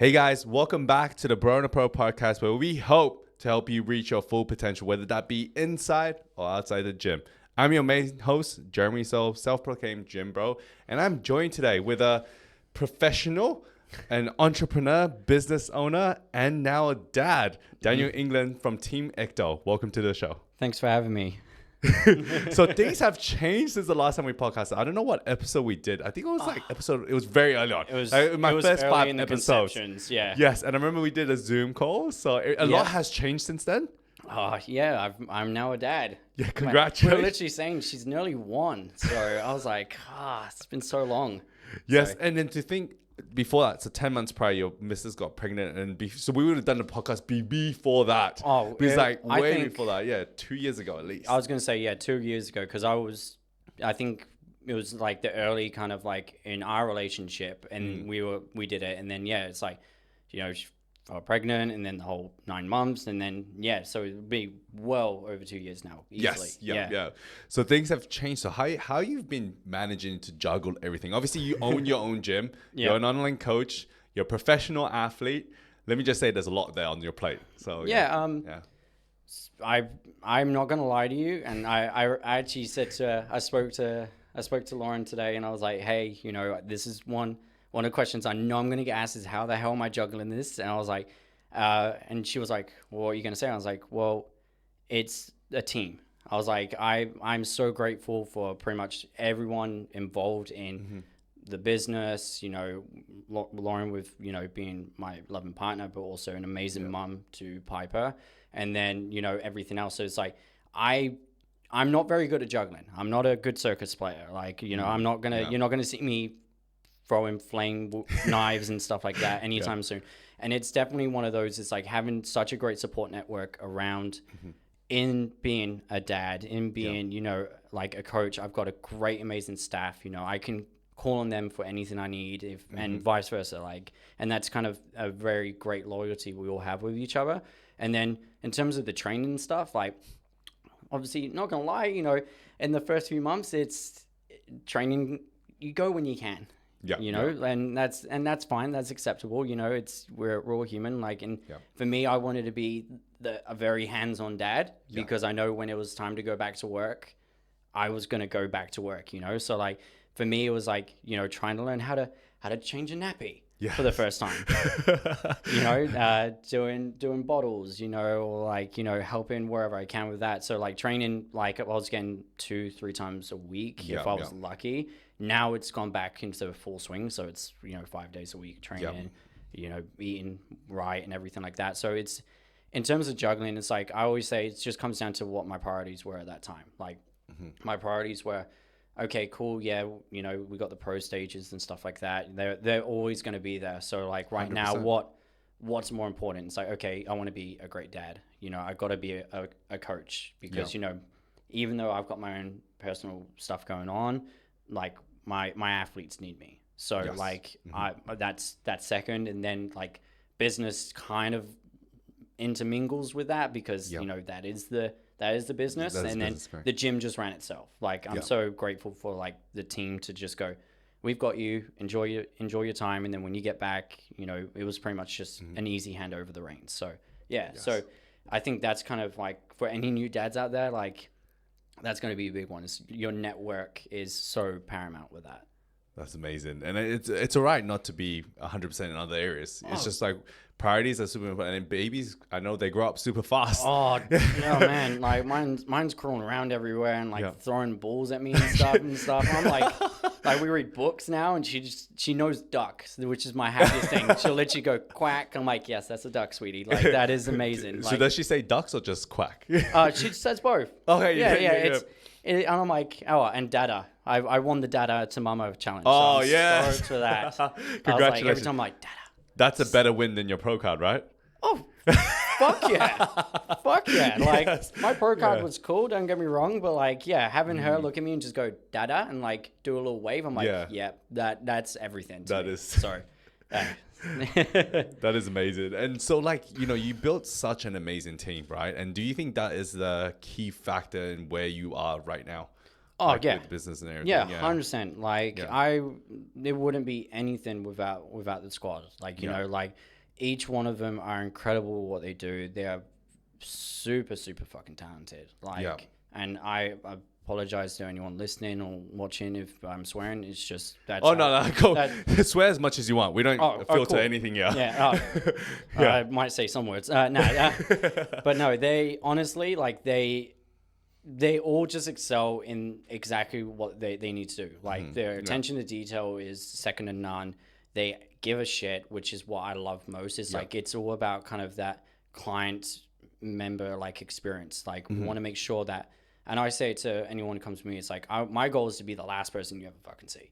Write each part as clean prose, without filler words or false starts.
Hey guys, welcome back to the Bro and a Pro podcast where we hope to help you reach your full potential, whether that be inside or outside the gym. I'm your main host, Jeremy So, self-proclaimed gym bro, and I'm joined today with a professional, an entrepreneur, business owner, and now a dad, Daniel England from Team Ecto. Welcome to the show. Thanks for having me. So things have changed since the last time we podcasted. I don't know what episode we did. I think it was it was very early on. It was my first early 5 in the episodes. conceptions, yeah. Yes, and I remember we did a Zoom call. So a lot has changed since then. Oh yeah, I'm now a dad. Yeah, We congratulations. were literally saying she's nearly 1, so I was like, it's been so long. Yes, So, and then to think before that, so 10 months prior, your missus got pregnant, and so we would have done the podcast before that. Oh, it's like I way think- before that. Yeah, 2 years ago at least. I was gonna say 2 years ago because I think it was like the early kind of like in our relationship, and we did it, and then it's like, she got pregnant, and then the whole 9 months, and then so it would be well over 2 years now easily. Yes, yeah. So things have changed. So how you've been managing to juggle everything? Obviously, you own your own gym. You're an online coach. You're a professional athlete. Let me just say, there's a lot there on your plate. So I'm not gonna lie to you, and I actually said I spoke to Lauren today, and I was like, hey, this is one of the questions I know I'm gonna get asked is how the hell am I juggling this? And I was like, and she was like, well, what are you gonna say? I was like, well, it's a team. I was like, I'm so grateful for pretty much everyone involved in the business, Lauren with, being my loving partner, but also an amazing mum to Piper. And then, everything else. So it's like, I'm not very good at juggling. I'm not a good circus player. Like, I'm not going to, you're not going to see me throwing flame knives and stuff like that anytime soon. And it's definitely one of those, it's like having such a great support network around in being a dad, in being, like a coach. I've got a great, amazing staff. I can call on them for anything I need and vice versa. Like, and that's kind of a very great loyalty we all have with each other. And then in terms of the training stuff, like, obviously, not gonna lie, in the first few months, it's training. You go when you can, and that's fine. That's acceptable. We're all human. Like, and for me, I wanted to be a very hands-on dad because I know when it was time to go back to work, I was gonna go back to work. So like for me, it was like trying to learn how to change a nappy. For the first time, doing bottles, or like, helping wherever I can with that. So like training, like I was getting 2-3 times a week if I was lucky. Now it's gone back into full swing. So it's, 5 days a week training, eating right and everything like that. So it's, in terms of juggling, it's like, I always say it just comes down to what my priorities were at that time. Like my priorities were, okay, cool. Yeah, we got the pro stages and stuff like that. They're always going to be there. So like right 100%. Now, what's more important? It's like, okay, I want to be a great dad. I got to be a coach because even though I've got my own personal stuff going on, like my athletes need me. So that's second, and then like business kind of intermingles with that because that is the business, and then the gym just ran itself. Like I'm so grateful for like the team to just go, we've got you, enjoy your time, and then when you get back, it was pretty much just an easy hand over the reins. So so I think that's kind of like for any new dads out there, like that's going to be a big one. Is your network is so paramount with that. That's amazing. And it's all right not to be 100% in other areas. It's just like priorities are super important. And babies, I know they grow up super fast. Oh, yeah, man. Like mine's crawling around everywhere and like throwing balls at me and stuff. I'm like we read books now and she knows ducks, which is my happiest thing. She'll literally go quack. I'm like, yes, that's a duck, sweetie. Like that is amazing. So does she say ducks or just quack? She says both. Okay. Yeah. And I'm like, and dada. I won the dada to mama challenge. Oh, so yeah. Stoked for that. Congratulations. I was like, every time I'm like, dada. That's a better win than your pro card, right? Oh, fuck yeah. Fuck yeah. Like, my pro card was cool, don't get me wrong, but like, having her look at me and just go, dada, and like do a little wave, I'm like, that's everything. That is. Sorry. That is amazing. And so like, you built such an amazing team, right? And do you think that is the key factor in where you are right now? Oh, like, yeah. with business and everything. Yeah, Yeah. 100%. Like Yeah. there wouldn't be anything without the squad. Like, you know, like each one of them are incredible at what they do. They are super, super fucking talented. Like, and I apologize to anyone listening or watching if I'm swearing. It's just that's Oh, no, go. that- Swear as much as you want. We don't filter cool. anything, yeah. Yeah. I might say some words. But no, they honestly, like, they all just excel in exactly what they need to do. Like, their attention to detail is second to none. They give a shit, which is what I love most. It's like, it's all about kind of that client member like experience. Like, we want to make sure that, and I say to anyone who comes to me, it's like, my goal is to be the last person you ever fucking see.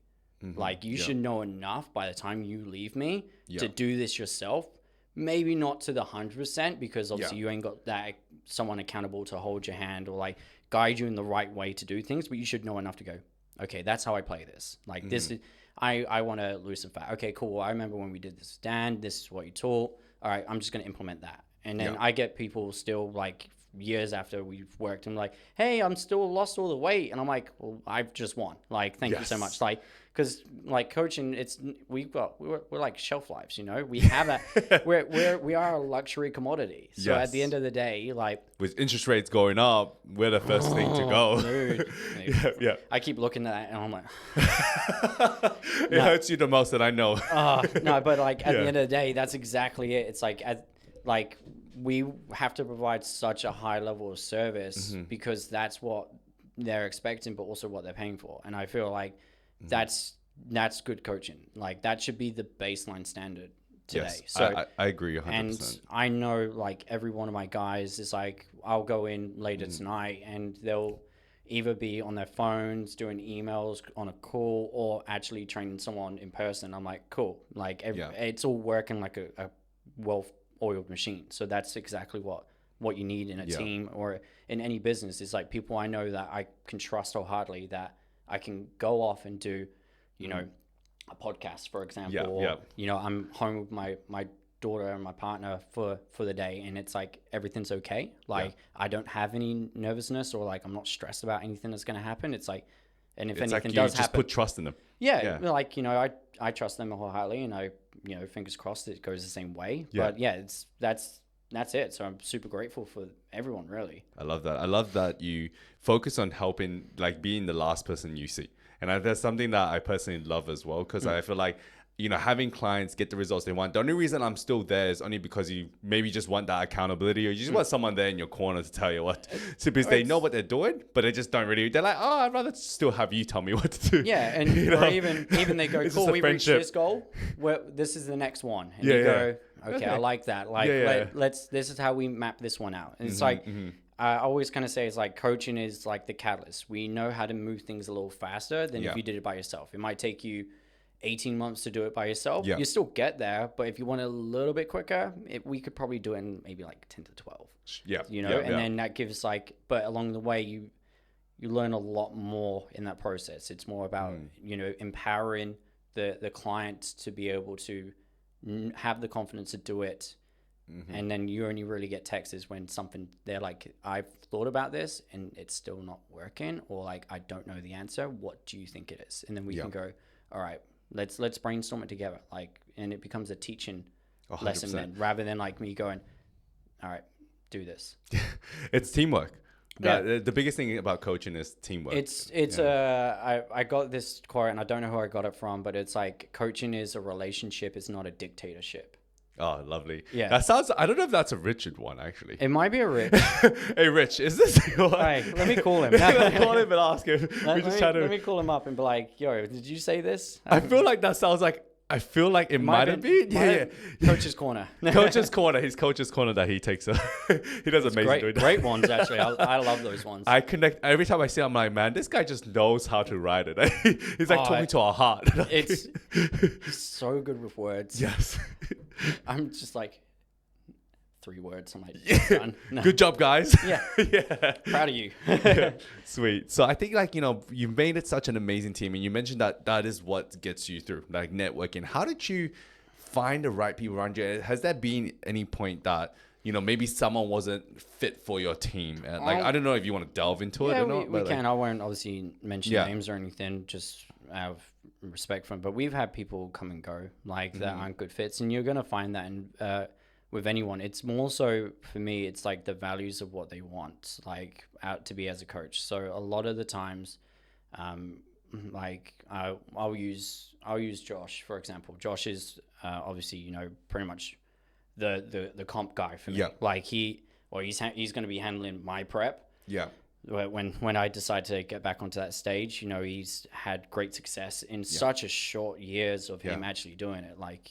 Like, you should know enough by the time you leave me to do this yourself. Maybe not to the 100%, because obviously you ain't got that someone accountable to hold your hand or like guide you in the right way to do things, but you should know enough to go, okay, that's how I play this. Like, this is, I want to lose some fat. Okay, cool. I remember when we did this, Dan, this is what you taught. All right, I'm just going to implement that. And then I get people still like years after we've worked and like, hey, I'm still lost all the weight. And I'm like, well, I've just won. Like, thank you so much. Like, because like coaching, we're like shelf lives, you know. We have that. we are a luxury commodity. So at the end of the day, like, with interest rates going up, we're the first thing to go. Dude. Yeah. I keep looking at that and I'm like, it hurts you the most, that I know. no, but like at the end of the day, that's exactly it. It's like we have to provide such a high level of service because that's what they're expecting, but also what they're paying for. And I feel like that's good coaching. Like, that should be the baseline standard today. Yes, So I agree 100%. and I know like every one of my guys is like, I'll go in later tonight and they'll either be on their phones doing emails on a call or actually training someone in person. I'm like, cool. Like it's all working like a well-oiled machine. So that's exactly what you need in a team or in any business. Is like people I know that I can trust wholeheartedly, that I can go off and do, you know, a podcast, for example, or, you know, I'm home with my daughter and my partner for the day, and it's like everything's okay. Like I don't have any nervousness or like I'm not stressed about anything that's going to happen. It's like, and if it's anything like does just happen, put trust in them. Yeah, like, you know, I trust them wholeheartedly, and I, you know, fingers crossed it goes the same way. But yeah, that's it. So I'm super grateful for everyone, really. I love that. I love that you focus on helping, like being the last person you see. And that's something that I personally love as well, because I feel like, you know, having clients get the results they want. The only reason I'm still there is only because you maybe just want that accountability, or you just want someone there in your corner to tell you what to, because they know what they're doing, but they just don't really. They're like, oh, I'd rather still have you tell me what to do. Yeah, and You know? or even they go, cool, we reached this goal. This is the next one, and you go, okay, I like that. Like let's. This is how we map this one out. And it's like. I always kind of say it's like coaching is like the catalyst. We know how to move things a little faster than if you did it by yourself. It might take you 18 months to do it by yourself. You still get there, but if you want it a little bit quicker, we could probably do it in maybe like 10 to 12. You know, and then that gives like, but along the way, you learn a lot more in that process. It's more about, you know, empowering the client to be able to have the confidence to do it. And then you only really get texts when something, they're like, I've thought about this and it's still not working, or like, I don't know the answer. What do you think it is? And then we can go, all right, let's brainstorm it together. Like, and it becomes a teaching 100%. Lesson then, rather than like me going, all right, do this. It's teamwork. The biggest thing about coaching is teamwork. I got this quote and I don't know who I got it from, but it's like, coaching is a relationship, it's not a dictatorship. Oh, lovely. Yeah. That sounds, I don't know if that's a Richard one, actually. It might be a Rich. Hey, Rich, is this your... Hey, let me call him. Call him and ask him. Let me call him up and be like, yo, did you say this? I feel like that sounds like, I feel like it might have been. Yeah. Coach's Corner. Coach's Corner. His Coach's Corner that he takes. He does amazing. Great ones, actually. I love those ones. I connect every time I see it, I'm like, man, this guy just knows how to write it. He's like talking to our heart. He's so good with words. Yes. I'm just like, 3 words. I'm like, done. No. Good job, guys. Yeah. Proud of you. Sweet. So I think, like, you know, you've made it such an amazing team, and you mentioned that is what gets you through, like, networking. How did you find the right people around you? Has there been any point that maybe someone wasn't fit for your team? Like, I don't know if you want to delve into it or not. We can. I won't obviously mention Yeah. names or anything, just out of respect for them. But we've had people come and go like that aren't good fits, and you're gonna find that in with anyone. It's more so for me. It's like the values of what they want, like out to be as a coach. So a lot of the times, like I'll use Josh for example. Josh is obviously pretty much the comp guy for me. Yeah. Like he's going to be handling my prep. Yeah. When I decide to get back onto that stage, he's had great success in such a short years of him actually doing it. Like,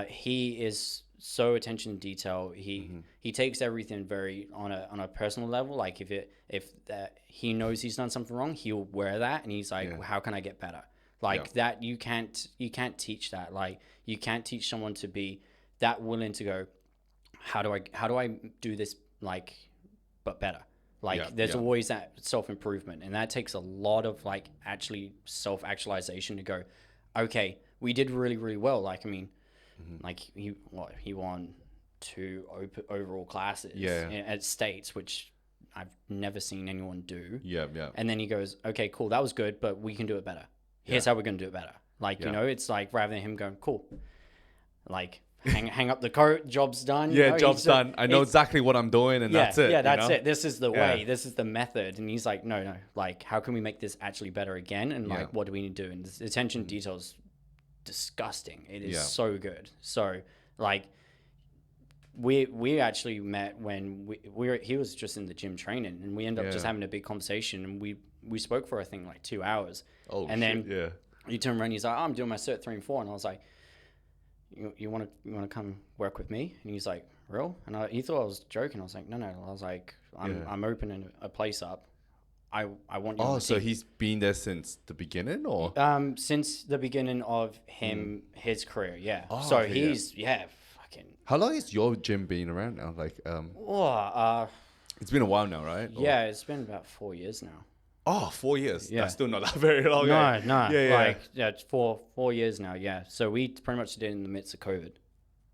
he is so attention to detail. He takes everything very on a personal level. Like if he knows he's done something wrong, he'll wear that and he's like, how can I get better? Like that you can't teach that. Like you can't teach someone to be that willing to go, how do I do this like but better? Like there's always that self-improvement, and that takes a lot of like actually self-actualization to go, okay, we did really, really well. Like, I mean, like he won 2 overall classes at states, which I've never seen anyone do. Yeah. And then he goes, okay, cool, that was good, but we can do it better. Here's how we're going to do it better. Like, it's like rather than him going, cool, like hang up the coat, job's done. Yeah, job's done. I know exactly what I'm doing, and that's it. Yeah, that's it. This is the way. This is the method. And he's like, no. Like, how can we make this actually better again? And like, what do we need to do? And this attention to detail is disgusting. It is so good. So like, we actually met when he was just in the gym training, and we ended up just having a big conversation, and we spoke for I think like 2 hours. Oh, and shit, then he turned around, he's like, I'm doing my cert 3 and 4, and I was like, you want to come work with me? And he's like, real? And he thought I was joking. I was like, no. I was like, I'm opening a place up. I want you. Oh, so he's been there since the beginning, or since the beginning of his career, Oh, so okay, he's fucking. How long has your gym been around now? Like, it's been a while now, right? Yeah, it's been about 4 years now. Oh, 4 years. Yeah. That's still not that very long. No. Yeah. Like, it's 4 years now. Yeah. So we pretty much did it in the midst of COVID.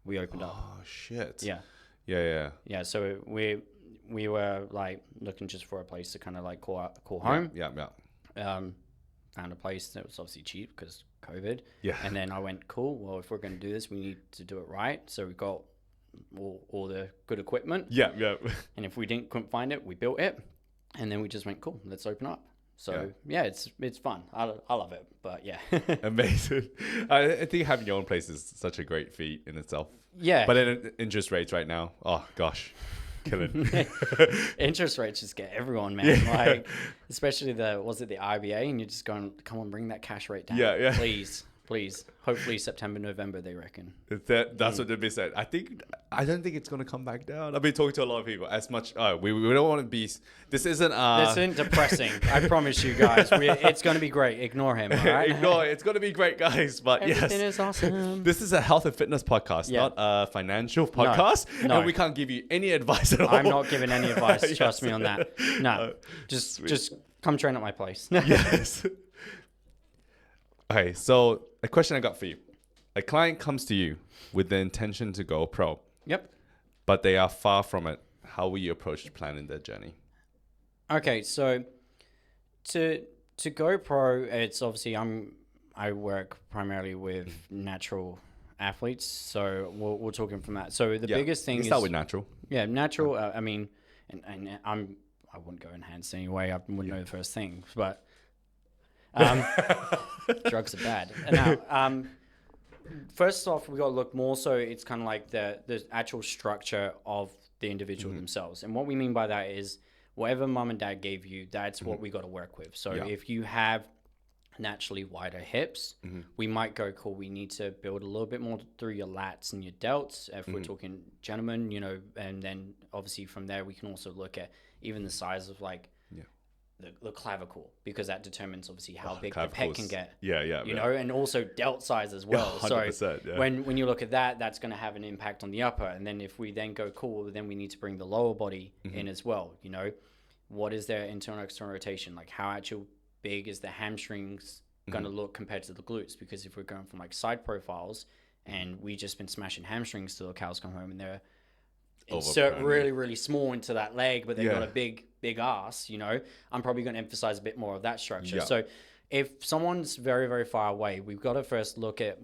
We opened up. Oh shit. Yeah. Yeah. So we were like looking just for a place to kind of like call home. Yeah. Found a place that was obviously cheap because COVID. Yeah. And then I went, cool. Well, if we're going to do this, we need to do it right. So we got all the good equipment. Yeah. And if we couldn't find it, we built it. And then we just went, cool, let's open up. So it's fun. I love it. But yeah. Amazing. I think having your own place is such a great feat in itself. Yeah. But then interest rates right now, oh gosh, killing. Interest rates just get everyone, man. Yeah. Like, especially the IBA, and you're just going, come on, bring that cash rate down. Yeah. Please. Hopefully September, November, they reckon. That's what they've been saying. I don't think it's going to come back down. I've been talking to a lot of people as much. We don't want to be. This isn't depressing. I promise you guys. It's going to be great. Ignore him. All right? Ignore it. It's going to be great, guys. But everything is awesome. This is a health and fitness podcast, not a financial podcast. No. And we can't give you any advice at all. I'm not giving any advice. Trust me on that. No. Just come train at my place. Yes. Okay, so a question I got for you. A client comes to you with the intention to go pro. Yep. But they are far from it. How will you approach planning their journey? Okay, so to go pro, it's obviously I work primarily with natural athletes, so we're talking from that. So the biggest thing is start with natural. Yeah, natural. I mean, and I wouldn't go in handstands anyway. I wouldn't know the first thing, but. Drugs are bad. Now, first off, we got to look more so it's kind of like the actual structure of the individual themselves. And what we mean by that is whatever mom and dad gave you, that's what we got to work with. So if you have naturally wider hips, we might go, cool, we need to build a little bit more through your lats and your delts if we're talking gentlemen, and then obviously from there we can also look at even the size of like the clavicle, because that determines obviously how big the pec can get. And also delt size as well. 100%, when you look at that, that's going to have an impact on the upper. And then if we then go, cool, then we need to bring the lower body in as well. What is their internal external rotation? Like how actual big is the hamstrings going to look compared to the glutes? Because if we're going from like side profiles and we just been smashing hamstrings till the cows come home and they're insert Overprone, really, really small into that leg, but they've got Yeah. a big ass, I'm probably going to emphasize a bit more of that structure. Yeah. So if someone's very, very far away, we've got to first look at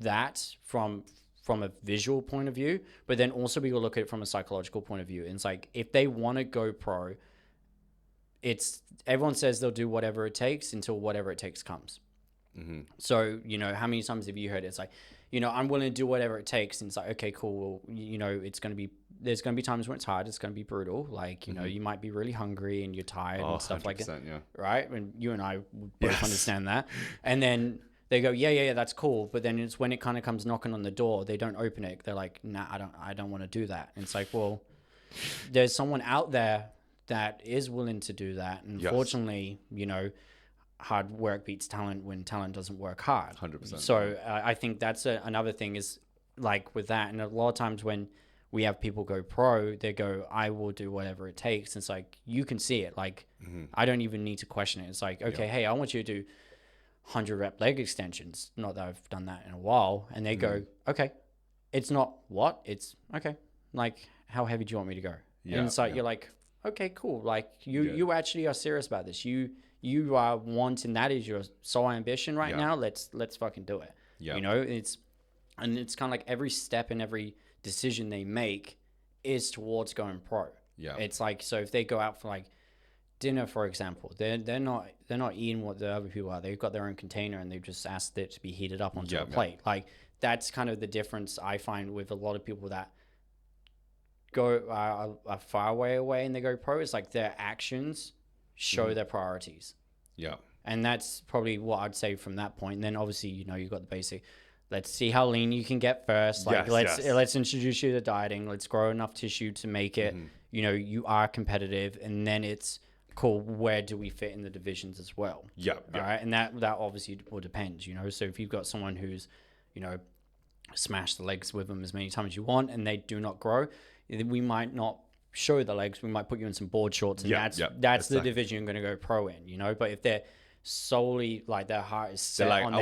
that from a visual point of view, but then also we will look at it from a psychological point of view. And it's like, if they want to go pro, everyone says they'll do whatever it takes until whatever it takes comes. Mm-hmm. So, how many times have you heard it? It's like, I'm willing to do whatever it takes. And it's like, okay, cool. Well, there's going to be times when it's hard. It's going to be brutal. Like, you might be really hungry and you're tired and stuff like that. Yeah. Right. And you and I both understand that. And then they go, yeah, that's cool. But then it's when it kind of comes knocking on the door, they don't open it. They're like, nah, I don't want to do that. And it's like, well, there's someone out there that is willing to do that. And fortunately, hard work beats talent when talent doesn't work hard. 100%. So I think that's another thing is like with that. And a lot of times when we have people go pro, they go, I will do whatever it takes. It's like, you can see it. Like, I don't even need to question it. It's like, okay, hey, I want you to do 100 rep leg extensions. Not that I've done that in a while. And they go, okay, it's not what? It's okay. Like, how heavy do you want me to go? And it's like, you're like, okay, cool. Like you actually are serious about this. You are wanting, that is your sole ambition right now. Let's fucking do it. Yeah. It's kind of like every step and every decision they make is towards going pro. Yeah. It's like, so if they go out for like dinner, for example, they're not eating what the other people are. They've got their own container and they've just asked it to be heated up onto a plate. Like, that's kind of the difference I find with a lot of people that go a far way away and they go pro. It's like their actions show their priorities. Yeah. And that's probably what I'd say from that point. And then obviously, you've got the basic, let's see how lean you can get first. Like, let's introduce you to dieting. Let's grow enough tissue to make it, you are competitive. And then it's cool. Where do we fit in the divisions as well? Yeah. All right. And that obviously will depend, So if you've got someone who's, smash the legs with them as many times as you want and they do not grow, we might not show the legs. We might put you in some board shorts, and that's the division you're going to go pro in, But if they're solely like their heart is set like, on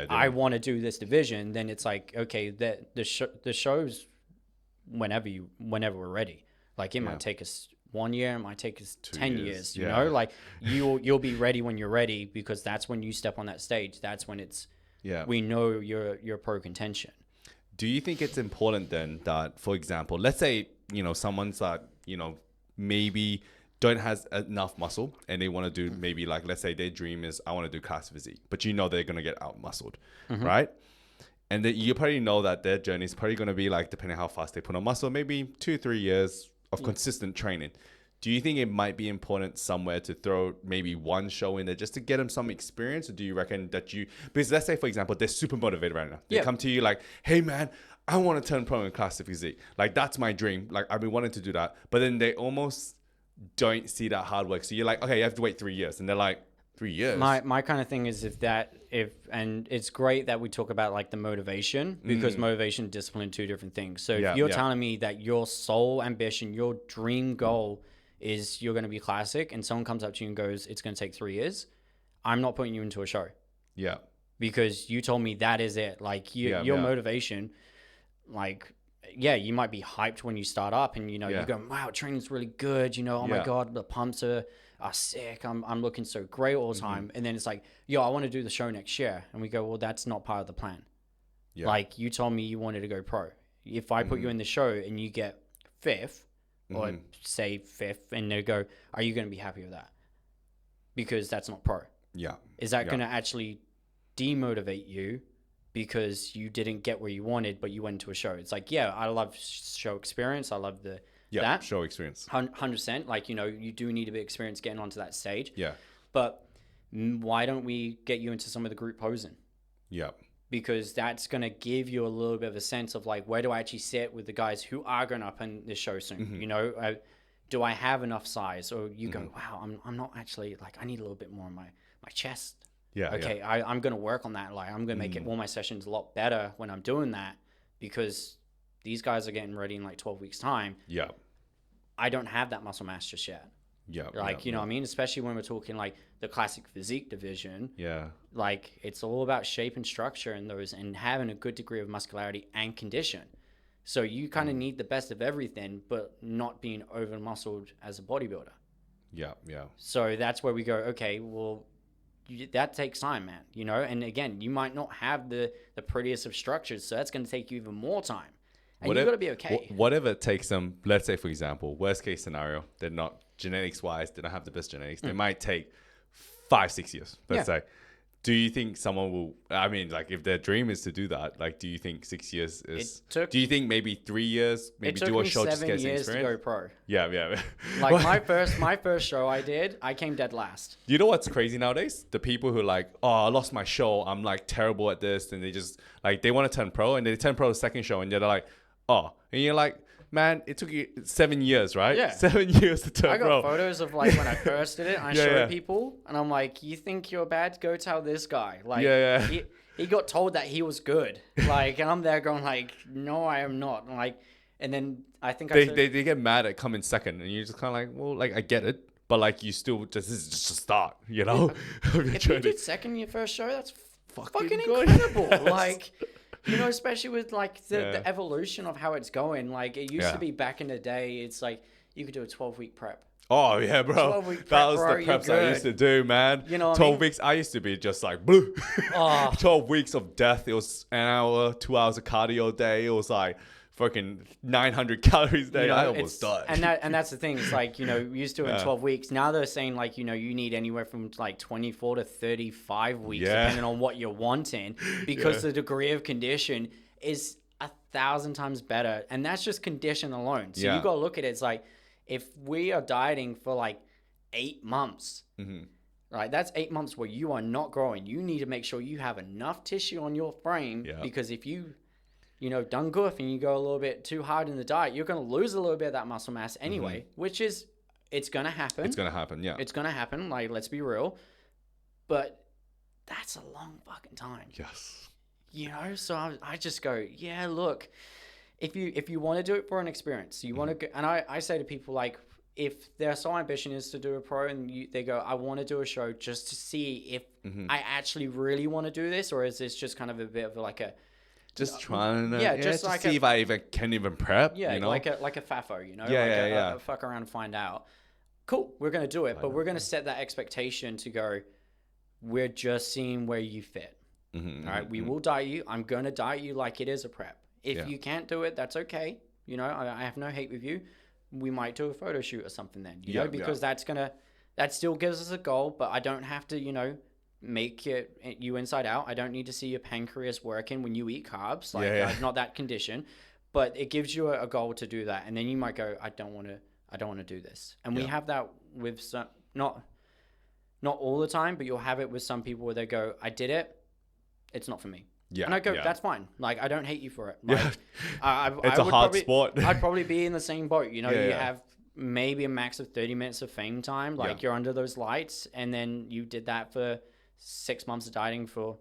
I want to do this division, then it's like, okay, the show's whenever we're ready. Like, it might take us 1 year, it might take us 10 years. Like you'll be ready when you're ready, because that's when you step on that stage. That's when it's we know you're pro contention. Do you think it's important then that, for example, let's say, someone's that, maybe don't has enough muscle and they want to do maybe like, let's say their dream is, I want to do class physique, but they're going to get out muscled, right? And then you probably know that their journey is probably going to be like, depending on how fast they put on muscle, maybe 2-3 years of consistent training. Do you think it might be important somewhere to throw maybe one show in there just to get them some experience? Or do you reckon that because let's say, for example, they're super motivated right now. They come to you like, hey man, I want to turn pro in classic physique. Like, that's my dream. Like, I've been wanting to do that. But then they almost don't see that hard work. So you're like, okay, you have to wait 3 years. And they're like, 3 years? My kind of thing is and it's great that we talk about like the motivation, because motivation and discipline, two different things. So if you're telling me that your sole ambition, your dream goal is you're going to be classic, and someone comes up to you and goes, it's going to take 3 years, I'm not putting you into a show. Yeah. Because you told me that is it. Like, your motivation, like, you might be hyped when you start up and, you go, wow, training's really good. Oh my God, the pumps are sick. I'm looking so great all the time. And then it's like, I want to do the show next year. And we go, well, that's not part of the plan. Yeah. Like, you told me you wanted to go pro. If I put you in the show and you get fifth, or say fifth, and they go, are you going to be happy with that? Because that's not pro. Yeah. Is that going to actually demotivate you because you didn't get where you wanted, but you went to a show? It's like, I love show experience. I love that show experience. 100%. Like, you do need a bit of experience getting onto that stage. Yeah. But why don't we get you into some of the group posing? Yeah. Because that's going to give you a little bit of a sense of like, where do I actually sit with the guys who are going up in this show soon? Do I have enough size? Or you go, wow, I'm not actually, like, I need a little bit more on my chest. Yeah. Okay. Yeah. I'm going to work on that. Like, I'm going to make all my sessions a lot better when I'm doing that, because these guys are getting ready in like 12 weeks time. Yeah. I don't have that muscle mass just yet. Yeah. Like, you know what I mean? Especially when we're talking like the classic physique division. Yeah. Like, it's all about shape and structure and having a good degree of muscularity and condition. So you kind of need the best of everything, but not being over muscled as a bodybuilder. Yeah. Yeah. So that's where we go, okay, well, that takes time, man, you know? And again, you might not have the prettiest of structures, so that's going to take you even more time. And you've got to be okay. Whatever it takes them, let's say, for example, worst case scenario, they're not genetics wise, they don't have the best genetics. They might take 5-6 years, let's say. Do you think someone will, I mean, like if their dream is to do that, like, do you think 6 years is, do you think maybe 3 years, maybe do a show just get some experience? It took me 7 years to go pro. Yeah. Like my first show I came dead last. You know what's crazy nowadays? The people who are like, oh, I lost my show, I'm like terrible at this. And they just like, they want to turn pro and they turn pro the second show and they're like, oh, and you're like, man, it took you 7 years, right? Yeah. 7 years to turn pro. I got photos of like when I first did it. And I showed people, and I'm like, "You think you're bad? Go tell this guy." Like, he got told that he was good. Like, and I'm there going like, "No, I am not." And like, and then I think they get mad at coming second, and you're just kind of like, well, like I get it, but like you still just this is just a start, you know? If you did second your first show, that's fucking incredible. Yes. Like. You know, especially with like the evolution of how it's going. Like it used to be back in the day, it's like you could do a 12-week prep. Oh yeah, bro. 12-week prep, that was the preps I used to do, man. You know, 12 weeks. I used to be just like blue. 12 weeks of death. It was an hour, 2 hours of cardio a day. It was like fucking 900 calories a day. You know, I almost died. And that's the thing. It's like, you know, we used to in 12 weeks. Now they're saying like, you know, you need anywhere from like 24 to 35 weeks, depending on what you're wanting, because the degree of condition is 1,000 times better. And that's just condition alone. So you got to look at it. It's like, if we are dieting for like 8 months, right, that's 8 months where you are not growing. You need to make sure you have enough tissue on your frame, because if you know, done goof and you go a little bit too hard in the diet, you're going to lose a little bit of that muscle mass anyway, which is, it's going to happen. It's going to happen, yeah. It's going to happen, like, let's be real. But that's a long fucking time. Yes. You know, so I just go, yeah, look, if you want to do it for an experience, you want to go, and I say to people, like, if their sole ambition is to do a pro and they go, I want to do a show just to see if I actually really want to do this, or is this just kind of a bit of like a, just trying to, just like see if I even can even prep. Yeah, you know? like a FAFO, you know? Yeah. Fuck around and find out. Cool, we're going to do it, but we're going to set that expectation to go, we're just seeing where you fit. All right, we will diet you. I'm going to diet you like it is a prep. If you can't do it, that's okay. You know, I have no hate with you. We might do a photo shoot or something then, you know, because that still gives us a goal, but I don't have to, you know, make you inside out. I don't need to see your pancreas working when you eat carbs. Like, I'm not that condition, but it gives you a goal to do that. And then you might go, I don't want to do this. And we have that with some, not all the time, but you'll have it with some people where they go, I did it. It's not for me. Yeah. And I go, that's fine. Like, I don't hate you for it. Like, it's a hard sport. I'd probably be in the same boat. You know, you have maybe a max of 30 minutes of fame time. Like, you're under those lights, and then you did that for 6 months of dieting for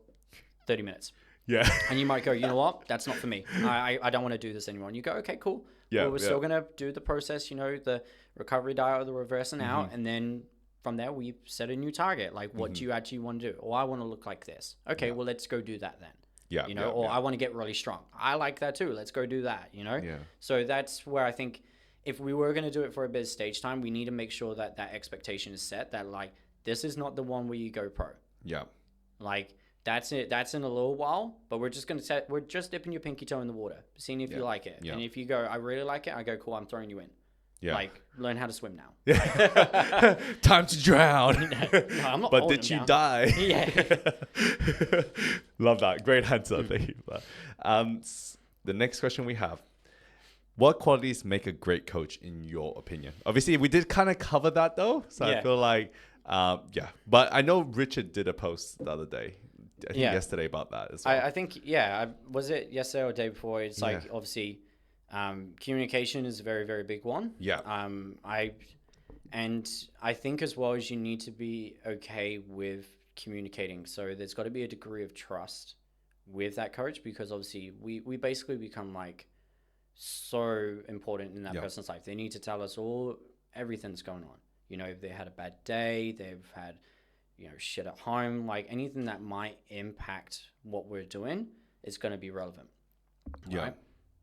30 minutes. Yeah. And you might go, you know what? That's not for me. I don't want to do this anymore. And you go, okay, cool. Yeah. Well, we're still going to do the process, you know, the recovery diet or the reversing out. And then from there, we set a new target. Like, what do you actually want to do? Or I want to look like this. Okay, well, let's go do that then. Yeah. You know, I want to get really strong. I like that too. Let's go do that, you know? Yeah. So that's where I think if we were going to do it for a bit of stage time, we need to make sure that that expectation is set, that like, this is not the one where you go pro. Yeah. Like, that's it. That's in a little while, but we're just dipping your pinky toe in the water, seeing if you like it. Yeah. And if you go, I really like it, I go, cool, I'm throwing you in. Yeah. Like, learn how to swim now. Yeah. Time to drown. No, I'm not. But did you die? Yeah. Love that. Great answer. Thank you for that. The next question we have. What qualities make a great coach in your opinion? Obviously, we did kind of cover that though. So I feel like, But I know Richard did a post the other day. I think yesterday about that as well. I think, was it yesterday or the day before? It's like, obviously... communication is a very, very big one. Yeah. I think as well as you need to be okay with communicating. So there's got to be a degree of trust with that coach, because obviously we basically become like so important in that person's life. They need to tell us everything that's going on. You know, if they had a bad day, they've had, you know, shit at home, like anything that might impact what we're doing is going to be relevant. Right?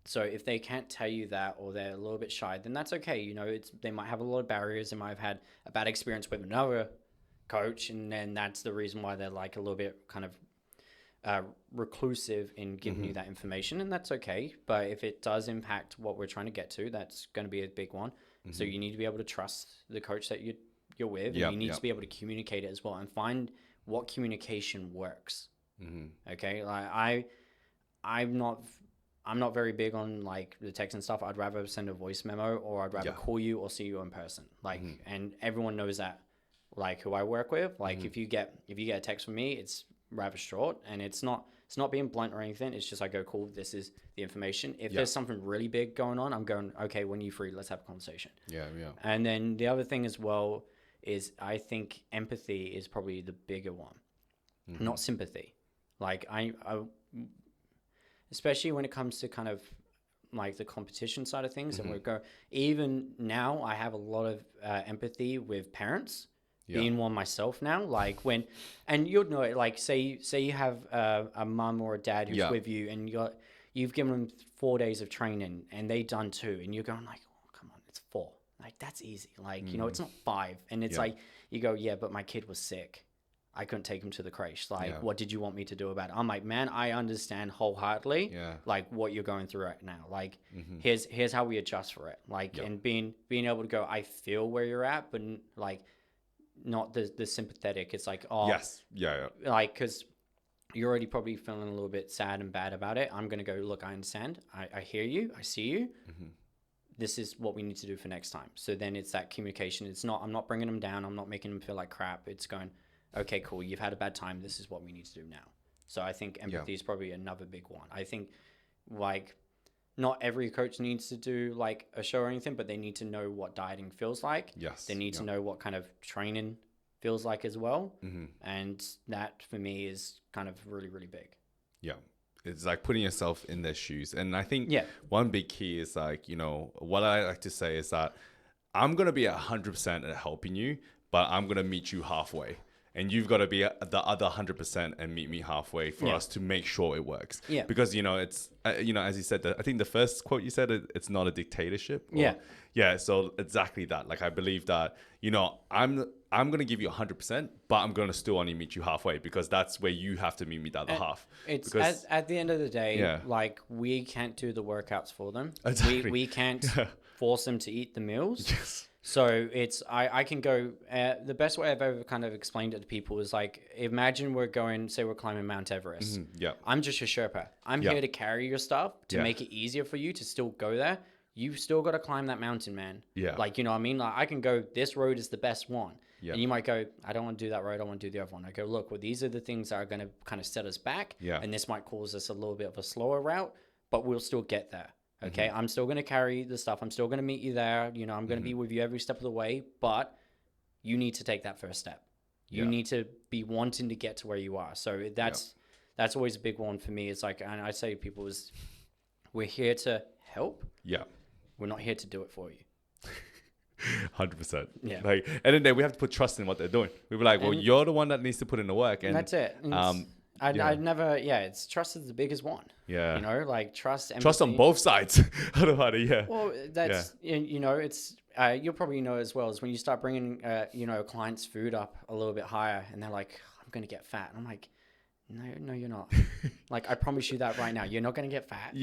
So if they can't tell you that, or they're a little bit shy, then that's okay. You know, they might have a lot of barriers. They might have had a bad experience with another coach, and then that's the reason why they're like a little bit kind of reclusive in giving you that information, and that's okay. But if it does impact what we're trying to get to, that's going to be a big one. So you need to be able to trust the coach that you're with, and you need to be able to communicate it as well, and find what communication works. Okay, like I'm not very big on like the text and stuff. I'd rather send a voice memo, or I'd rather call you or see you in person. Like, and everyone knows that, like who I work with. Like if you get a text from me, it's rather short, and it's not being blunt or anything. It's just I go, cool, this is the information. If there's something really big going on, I'm going, okay, when you're free, let's have a conversation. Yeah. And then the other thing as well is I think empathy is probably the bigger one, not sympathy. Like I especially when it comes to kind of like the competition side of things, and even now I have a lot of empathy with parents. Being one myself now, like and you'll know it, like say you have a mum or a dad who's with you, and you've given them 4 days of training and they done 2, and you're going like, oh, come on, it's 4, like that's easy, like you know, it's not 5, and it's like you go, yeah, but my kid was sick, I couldn't take him to the creche, like what did you want me to do about it? I'm like, man, I understand wholeheartedly like what you're going through right now, like here's how we adjust for it, like and being able to go, I feel where you're at, but like not the sympathetic. It's like, oh, like, because you're already probably feeling a little bit sad and bad about it. I'm going to go, look, I understand. I hear you. I see you. This is what we need to do for next time. So then it's that communication. I'm not bringing them down. I'm not making them feel like crap. It's going, okay, cool. You've had a bad time. This is what we need to do now. So I think empathy is probably another big one. I think like not every coach needs to do like a show or anything, but they need to know what dieting feels like. They need to know what kind of training feels like as well. And that for me is kind of really, really big. It's like putting yourself in their shoes. And I think one big key is like, you know, what I like to say is that I'm going to be 100% at helping you, but I'm going to meet you halfway. And you've got to be the other 100% and meet me halfway for us to make sure it works. Because, you know, it's, you know, as you said, I think the first quote you said, it's not a dictatorship. So exactly that. Like, I believe that, you know, I'm going to give you 100%, but I'm going to still only meet you halfway, because that's where you have to meet me the other half. It's because at the end of the day, like, we can't do the workouts for them. Exactly. We can't force them to eat the meals. So it's, I can go, the best way I've ever kind of explained it to people is like, imagine we're going, say we're climbing Mount Everest. I'm just your Sherpa. I'm here to carry your stuff to make it easier for you to still go there. You've still got to climb that mountain, man. Like, you know what I mean? Like, I can go, this road is the best one. And you might go, I don't want to do that road. I want to do the other one. I go, look, well, these are the things that are going to kind of set us back. And this might cause us a little bit of a slower route, but we'll still get there. Okay, I'm still going to carry the stuff. I'm still going to meet you there. You know, I'm going to be with you every step of the way, but you need to take that first step. You need to be wanting to get to where you are. So that's always a big one for me. It's like, and I say to people is, we're here to help. We're not here to do it for you. 100%. Like, and then we have to put trust in what they're doing. We were like, well, you're the one that needs to put in the work. And that's it. And I'd never, it's trust is the biggest one. You know, like trust, empathy. Trust on both sides. Well, that's, you know, it's, you'll probably know as well, is when you start bringing, you know, clients' food up a little bit higher, and they're like, I'm going to get fat. And I'm like, no, you're not. Like, I promise you that right now. You're not going to get fat.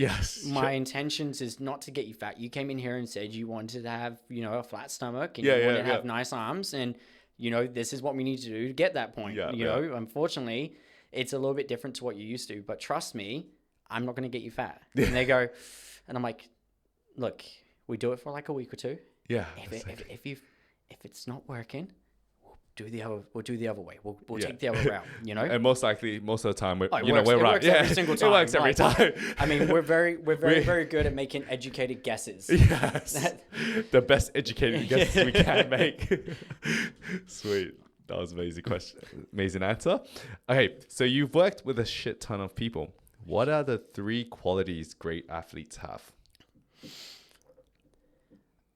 My intentions is not to get you fat. You came in here and said you wanted to have, you know, a flat stomach, and you wanted to have nice arms. And, you know, this is what we need to do to get that point. You know, unfortunately, it's a little bit different to what you're used to. But trust me, I'm not going to get you fat. And they go, and I'm like, look, we do it for like a week or two. If it's not working, we'll do the other way. We'll take the other route, you know? And most likely, most of the time, we're right. Every single time. It works every time. I mean, we're very good at making educated guesses. The best educated guesses we can make. Sweet. That was an amazing question. Amazing answer. Okay, so you've worked with a shit ton of people. What are the 3 qualities great athletes have?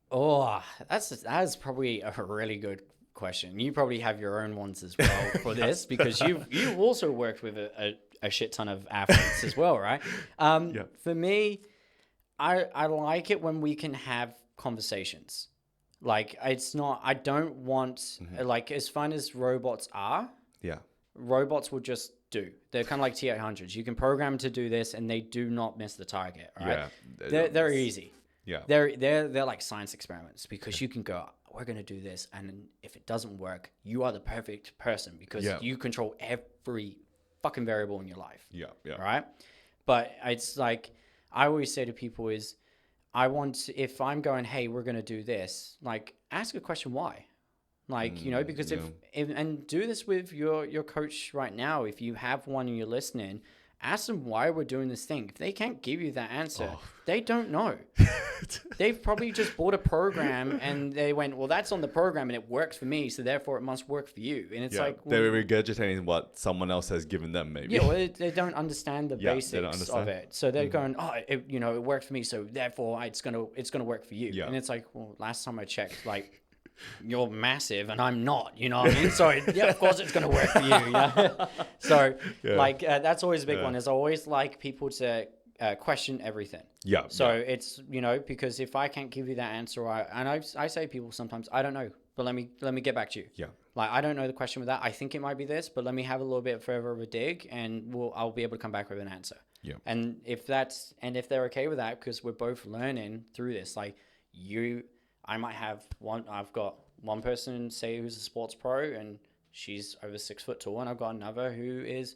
Oh, that's probably a really good question. You probably have your own ones as well for this, because you've also worked with a shit ton of athletes as well, right? For me, I like it when we can have conversations. Like, it's not, I don't want, like, as fun as robots are, Yeah. robots will just do. They're kind of like T800s. You can program to do this and they do not miss the target. All right. Yeah. They're easy. Yeah. They're like science experiments because you can go, we're going to do this. And if it doesn't work, you are the perfect person because you control every fucking variable in your life. Yeah. Yeah. Right. But it's like, I always say to people is, if I'm going, hey, we're going to do this, like, ask a question why. Like, you know, because if and do this with your coach right now, if you have one and you're listening, ask them why we're doing this thing. If they can't give you that answer, they don't know. They've probably just bought a program and they went, well, that's on the program and it works for me, so therefore it must work for you. And it's like... They're regurgitating what someone else has given them, maybe. Yeah, well, they don't understand the basics of it. So they're going, it worked for me, so therefore it's gonna work for you. Yeah. And it's like, well, last time I checked, like... you're massive and I'm not, you know what I mean? So yeah, of course it's going to work for you. Yeah. So like, that's always a big one is I always like people to question everything. Yeah. So it's, you know, because if I can't give you that answer, I say to people sometimes, I don't know, but let me get back to you. Yeah. Like, I don't know the question with that. I think it might be this, but let me have a little bit further of a dig and I'll be able to come back with an answer. Yeah. And if they're okay with that, because we're both learning through this, like I might have I've got one person, say, who's a sports pro and she's over 6 foot tall. And I've got another who is